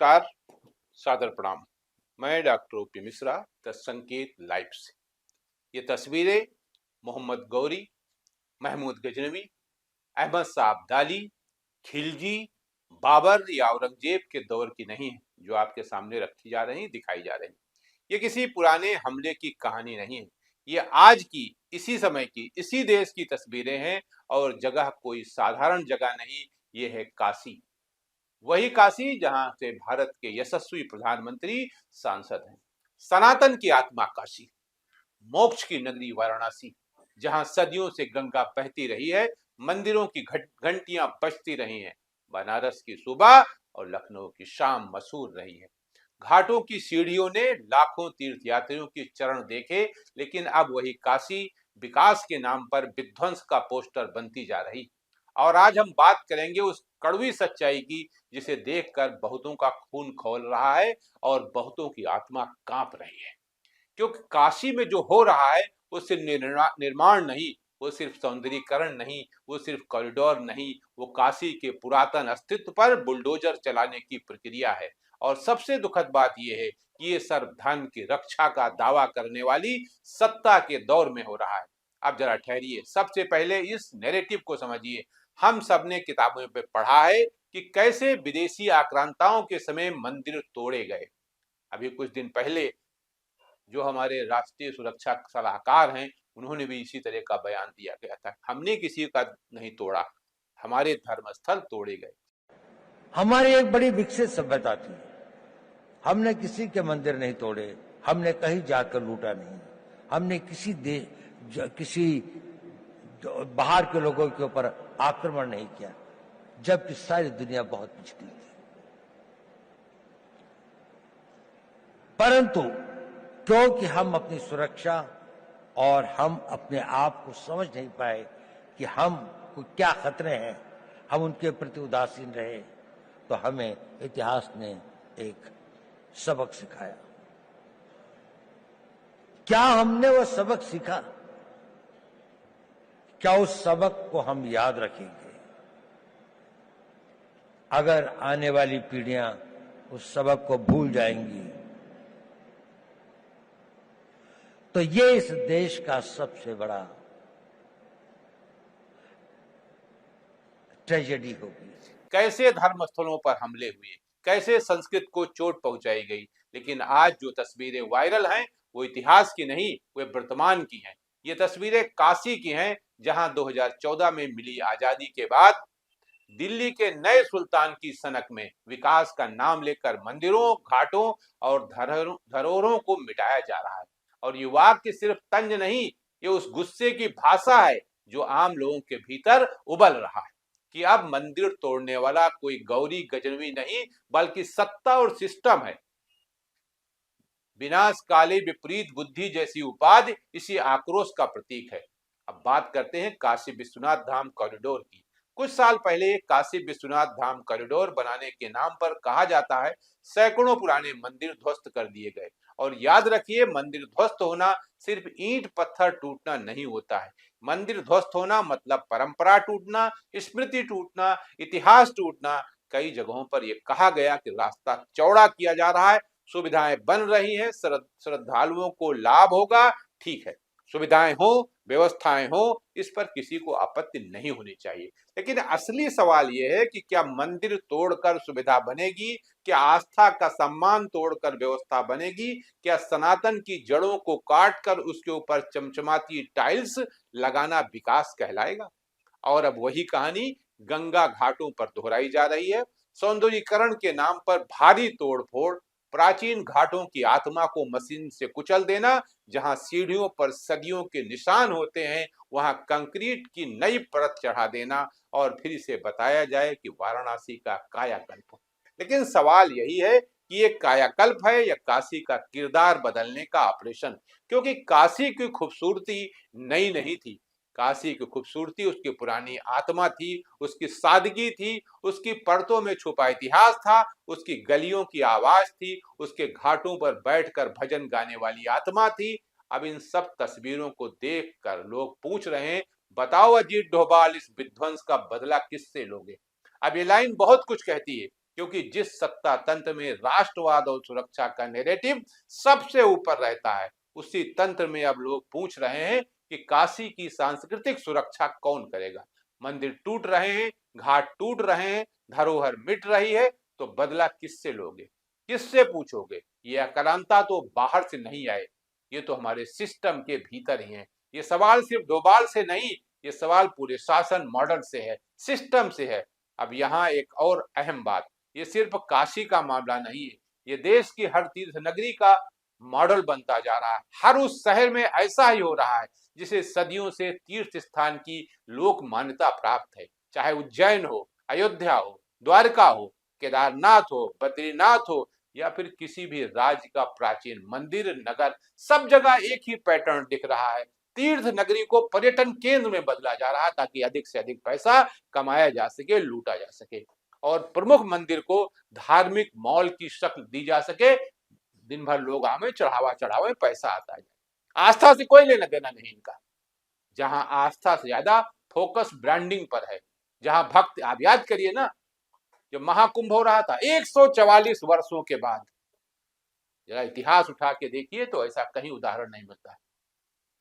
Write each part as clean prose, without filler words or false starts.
नमस्कार, सादर प्रणाम। मैं डॉक्टर ओपी मिश्रा, द संकेत लाइव से। ये तस्वीरें मोहम्मद गौरी, महमूद गजनवी, अहमद साहब दाली, खिलजी, बाबर या औरंगजेब के दौर की नहीं है जो आपके सामने रखी जा रही, दिखाई जा रही। ये किसी पुराने हमले की कहानी नहीं है। ये आज की, इसी समय की, इसी देश की तस्वीरें हैं और जगह कोई साधारण जगह नहीं, ये है काशी। वही काशी जहां से भारत के यशस्वी प्रधानमंत्री सांसद हैं। सनातन की आत्मा काशी, मोक्ष की नगरी वाराणसी, जहां सदियों से गंगा बहती रही है, मंदिरों की घंटियां बजती रही हैं, बनारस की सुबह और लखनऊ की शाम मशहूर रही है। घाटों की सीढ़ियों ने लाखों तीर्थयात्रियों के चरण देखे, लेकिन अब वही काशी विकास के नाम पर विध्वंस का पोस्टर बनती जा रही। और आज हम बात करेंगे उस कड़वी सच्चाई की जिसे देखकर बहुतों का खून खौल रहा है और बहुतों की आत्मा कांप रही है। क्योंकि काशी में जो हो रहा है वो सिर्फ निर्माण नहीं, वो सिर्फ सौंदर्यीकरण नहीं, वो सिर्फ कॉरिडोर नहीं, वो काशी के पुरातन अस्तित्व पर बुलडोजर चलाने की प्रक्रिया है। और सबसे दुखद बात यह है कि ये सर्व धर्म की रक्षा का दावा करने वाली सत्ता के दौर में हो रहा है। अब जरा ठहरिए, सबसे पहले इस नैरेटिव को समझिए। हम सबने किताबों में पढ़ा है कि कैसे विदेशी आक्रांताओं के समय मंदिर तोड़े गए। अभी कुछ दिन पहले जो हमारे राष्ट्रीय सुरक्षा सलाहकार हैं, उन्होंने भी इसी तरह का बयान दिया गया था। हमने किसी का नहीं तोड़ा, हमारे धर्मस्थल तोड़े गए। हमारी एक बड़ी विकसित सभ्यता थी, हमने किसी के मंदिर नहीं तोड़े, हमने कहीं जाकर लूटा नहीं, हमने किसी बाहर के लोगों के ऊपर आक्रमण नहीं किया, जबकि सारी दुनिया बहुत पिछड़ी थी। परंतु क्योंकि हम अपनी सुरक्षा और हम अपने आप को समझ नहीं पाए कि हम को क्या खतरे हैं, हम उनके प्रति उदासीन रहे, तो हमें इतिहास ने एक सबक सिखाया। क्या हमने वो सबक सीखा? क्या उस सबक को हम याद रखेंगे? अगर आने वाली पीढ़ियां उस सबक को भूल जाएंगी तो ये इस देश का सबसे बड़ा ट्रेजेडी होगी। कैसे धर्मस्थलों पर हमले हुए, कैसे संस्कृत को चोट पहुंचाई गई, लेकिन आज जो तस्वीरें वायरल हैं वो इतिहास की नहीं, वे वर्तमान की हैं। ये तस्वीरें काशी की हैं, जहां 2014 में मिली आजादी के बाद दिल्ली के नए सुल्तान की सनक में विकास का नाम लेकर मंदिरों, घाटों और धरोहरों को मिटाया जा रहा है। और ये वाक्य सिर्फ तंज नहीं, ये उस गुस्से की भाषा है जो आम लोगों के भीतर उबल रहा है कि अब मंदिर तोड़ने वाला कोई गौरी गजनवी नहीं, बल्कि सत्ता और सिस्टम है। विनाशकाली विपरीत बुद्धि जैसी उपाधि इसी आक्रोश का प्रतीक है। अब बात करते हैं काशी विश्वनाथ धाम कॉरिडोर की। कुछ साल पहले काशी विश्वनाथ धाम कॉरिडोर बनाने के नाम पर कहा जाता है सैकड़ों पुराने मंदिर ध्वस्त कर दिए गए। और याद रखिए, मंदिर ध्वस्त होना सिर्फ ईंट पत्थर टूटना नहीं होता है। मंदिर ध्वस्त होना मतलब परंपरा टूटना, स्मृति टूटना, इतिहास टूटना। कई जगहों पर यह कहा गया कि रास्ता चौड़ा किया जा रहा है, सुविधाएं बन रही हैं, श्रद्धालुओं को लाभ होगा। ठीक है, सुविधाएं हो, व्यवस्थाएं हो, इस पर किसी को आपत्ति नहीं होनी चाहिए। लेकिन असली सवाल यह है कि क्या मंदिर तोड़कर सुविधा बनेगी? क्या आस्था का सम्मान तोड़कर व्यवस्था बनेगी? क्या सनातन की जड़ों को काटकर उसके ऊपर चमचमाती टाइल्स लगाना विकास कहलाएगा? और अब वही कहानी गंगा घाटों पर दोहराई जा रही है। सौंदर्यीकरण के नाम पर भारी तोड़फोड़, प्राचीन घाटों की आत्मा को मशीन से कुचल देना। जहां सीढ़ियों पर सदियों के निशान होते हैं, वहां कंक्रीट की नई परत चढ़ा देना और फिर इसे बताया जाए कि वाराणसी का कायाकल्प। लेकिन सवाल यही है कि ये कायाकल्प है या काशी का किरदार बदलने का ऑपरेशन? क्योंकि काशी की खूबसूरती नई नहीं थी, काशी की खूबसूरती उसकी पुरानी आत्मा थी, उसकी सादगी थी, उसकी परतों में छुपा इतिहास था, उसकी गलियों की आवाज थी, उसके घाटों पर बैठकर भजन गाने वाली आत्मा थी। अब इन सब तस्वीरों को देखकर लोग पूछ रहे हैं, बताओ अजीत डोभाल, इस विध्वंस का बदला किससे लोगे? अब ये लाइन बहुत कुछ कहती है, क्योंकि जिस सत्ता तंत्र में राष्ट्रवाद और सुरक्षा का नैरेटिव सबसे ऊपर रहता है, उसी तंत्र में अब लोग पूछ रहे हैं कि काशी की सांस्कृतिक सुरक्षा कौन करेगा। मंदिर टूट रहे हैं, घाट टूट रहे हैं, धरोहर मिट रही है, तो बदला किससे लोगे, किससे पूछोगे। ये आक्रांता तो बाहर से नहीं आए, ये तो हमारे सिस्टम के भीतर ही है। ये सवाल सिर्फ डोभाल से नहीं, ये सवाल पूरे शासन मॉडल से है, सिस्टम से है। अब यहाँ एक और अहम बात, ये सिर्फ काशी का मामला नहीं है, ये देश की हर तीर्थ नगरी का मॉडल बनता जा रहा है। हर उस शहर में ऐसा ही हो रहा है जिसे सदियों से तीर्थ स्थान की लोक मान्यता प्राप्त है, चाहे उज्जैन हो, अयोध्या हो, द्वारका हो, केदारनाथ हो, बद्रीनाथ हो, या फिर किसी भी राज्य का प्राचीन मंदिर नगर, सब जगह एक ही पैटर्न दिख रहा है। तीर्थ नगरी को पर्यटन केंद्र में बदला जा रहा है ताकि अधिक से अधिक पैसा कमाया जा सके, लूटा जा सके, और प्रमुख मंदिर को धार्मिक मॉल की शक्ल दी जा सके। दिन भर लोग आवे, चढ़ावा चढ़ावे, पैसा आता है। आस्था से कोई लेना देना नहीं इनका। जहां आस्था से ज्यादा फोकस ब्रांडिंग पर है, जहां भक्त, आप याद करिए ना, जब महाकुंभ हो रहा था 144 वर्षों के बाद, जरा इतिहास उठा के देखिए तो ऐसा कहीं उदाहरण नहीं मिलता है,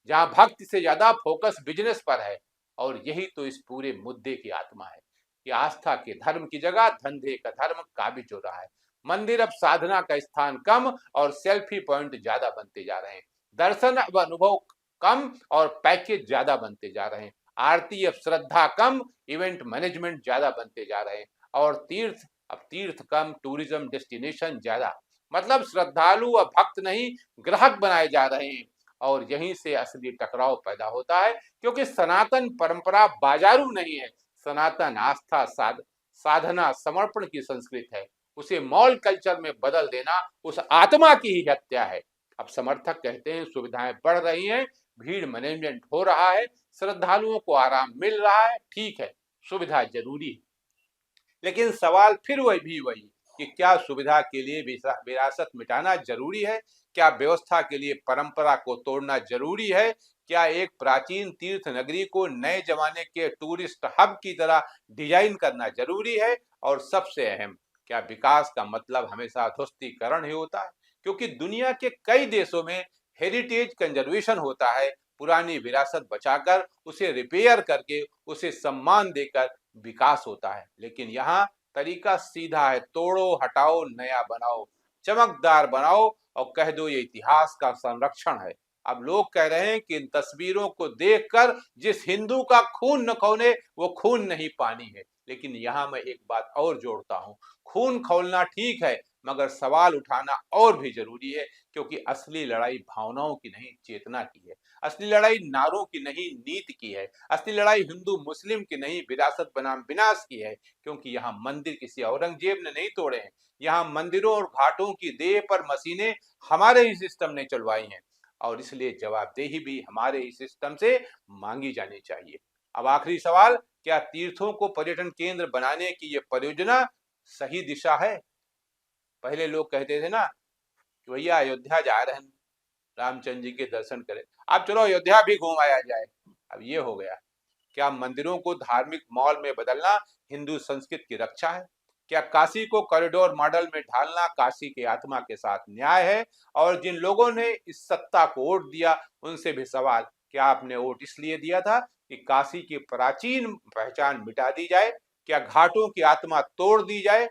जहां भक्त से ज्यादा फोकस बिजनेस पर है। और यही तो इस पूरे मुद्दे की आत्मा है कि आस्था के धर्म की जगह धंधे का धर्म काबिज हो रहा है। मंदिर अब साधना का स्थान कम और सेल्फी पॉइंट ज्यादा बनते जा रहे हैं। दर्शन अब अनुभव कम और पैकेज ज्यादा बनते जा रहे हैं। आरती अब श्रद्धा कम, इवेंट मैनेजमेंट ज्यादा बनते जा रहे हैं। और तीर्थ, अब तीर्थ कम, टूरिज्म डेस्टिनेशन ज्यादा। मतलब श्रद्धालु अब भक्त नहीं, ग्राहक बनाए जा रहे हैं। और यहीं से असली टकराव पैदा होता है, क्योंकि सनातन परंपरा बाजारू नहीं है। सनातन आस्था, साधना, समर्पण की संस्कृति है। उसे मॉल कल्चर में बदल देना उस आत्मा की ही हत्या है। अब समर्थक कहते हैं सुविधाएं बढ़ रही हैं, भीड़ मैनेजमेंट हो रहा है, श्रद्धालुओं को आराम मिल रहा है। ठीक है, सुविधा जरूरी है, लेकिन सवाल फिर वही कि क्या सुविधा के लिए विरासत मिटाना जरूरी है? क्या व्यवस्था के लिए परंपरा को तोड़ना जरूरी है? क्या एक प्राचीन तीर्थ नगरी को नए जमाने के टूरिस्ट हब की तरह डिजाइन करना जरूरी है? और सबसे अहम, क्या विकास का मतलब हमेशा ध्वस्तीकरण ही होता है? क्योंकि दुनिया के कई देशों में हेरिटेज कंजर्वेशन होता है, पुरानी विरासत बचाकर, उसे रिपेयर करके, उसे सम्मान देकर विकास होता है। लेकिन यहाँ तरीका सीधा है, तोड़ो, हटाओ, नया बनाओ, चमकदार बनाओ और कह दो ये इतिहास का संरक्षण है। अब लोग कह रहे हैं कि इन तस्वीरों को देखकर जिस हिंदू का खून न खौले वो खून नहीं पानी है। लेकिन यहाँ मैं एक बात और जोड़ता हूँ, खून खौलना ठीक है, मगर सवाल उठाना और भी जरूरी है, क्योंकि असली लड़ाई भावनाओं की नहीं, चेतना की है। असली लड़ाई नारों की नहीं, नीति की है। असली लड़ाई हिंदू मुस्लिम की नहीं, विरासत बनाम विनाश की है। क्योंकि यहाँ मंदिर किसी औरंगजेब ने नहीं तोड़े हैं, यहाँ मंदिरों और घाटों की देह पर मशीनें हमारे ही सिस्टम ने चलवाई हैं, और इसलिए जवाबदेही भी हमारे ही सिस्टम से मांगी जानी चाहिए। अब आखिरी सवाल, क्या तीर्थों को पर्यटन केंद्र बनाने की ये परियोजना सही दिशा है? पहले लोग कहते थे ना कि भैया अयोध्या जा रहे हैं, रामचंद्र जी के दर्शन करें, अब चलो अयोध्या भी घूम आया जाए। अब ये हो गया। क्या मंदिरों को धार्मिक मॉल में बदलना हिंदू संस्कृति की रक्षा है? क्या काशी को कॉरिडोर मॉडल में ढालना काशी की आत्मा के साथ न्याय है? और जिन लोगों ने इस सत्ता को वोट दिया, उनसे भी सवाल, क्या आपने वोट इसलिए दिया था कि काशी की प्राचीन पहचान मिटा दी जाए? क्या घाटों की आत्मा तोड़ दी जाए?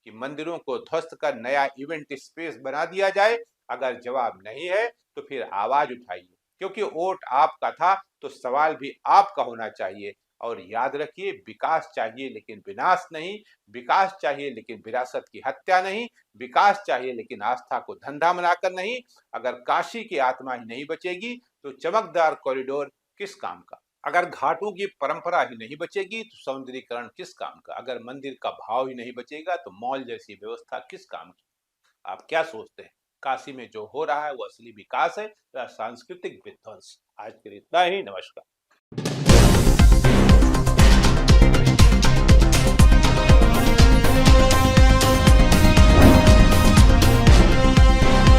कि मंदिरों को ध्वस्त कर नया इवेंट स्पेस बना दिया जाए? अगर जवाब नहीं है तो फिर आवाज उठाइए, क्योंकि वोट आपका था तो सवाल भी आपका होना चाहिए। और याद रखिए, विकास चाहिए लेकिन विनाश नहीं, विकास चाहिए लेकिन विरासत की हत्या नहीं, विकास चाहिए लेकिन आस्था को धंधा बनाकर नहीं। अगर काशी की आत्मा ही नहीं बचेगी तो चमकदार कॉरिडोर किस काम का? अगर घाटों की परंपरा ही नहीं बचेगी तो सौंदर्यीकरण किस काम का? अगर मंदिर का भाव ही नहीं बचेगा तो मॉल जैसी व्यवस्था किस काम की? आप क्या सोचते हैं? काशी में जो हो रहा है वो असली विकास है या सांस्कृतिक विध्वंस? आज के लिए इतना ही। नमस्कार।